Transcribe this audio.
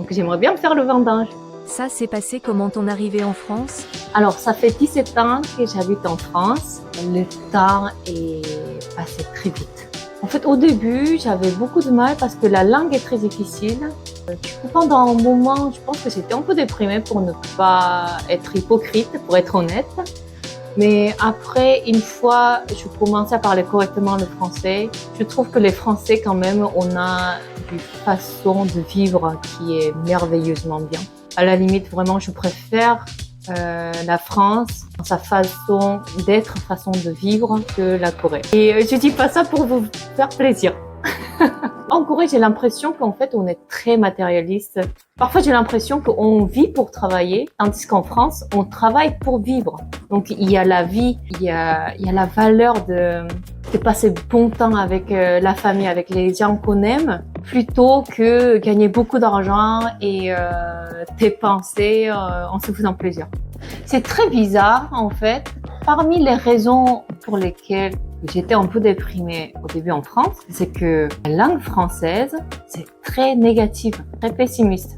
Donc j'aimerais bien faire le vendange. Ça s'est passé comment ton arrivée en France? Alors ça fait 17 ans que j'habite en France. Le temps est passé très vite. En fait, au début, j'avais beaucoup de mal parce que la langue est très difficile. Du coup, pendant un moment, je pense que j'étais un peu déprimée pour ne pas être hypocrite, pour être honnête. Mais après, une fois, je commençais à parler correctement le français. Je trouve que les Français, quand même, on a une façon de vivre qui est merveilleusement bien. À la limite, vraiment, je préfère la France, dans sa façon d'être, façon de vivre, que la Corée. Et je dis pas ça pour vous faire plaisir. En Corée, j'ai l'impression qu'en fait, on est très matérialiste. Parfois, j'ai l'impression qu'on vit pour travailler, tandis qu'en France, on travaille pour vivre. Donc, il y a la vie, il y a la valeur de passer bon temps avec la famille, avec les gens qu'on aime, plutôt que gagner beaucoup d'argent et dépenser en se faisant plaisir. C'est très bizarre, en fait. Parmi les raisons pour lesquelles j'étais un peu déprimée au début en France, c'est que la langue française, c'est très négative, très pessimiste.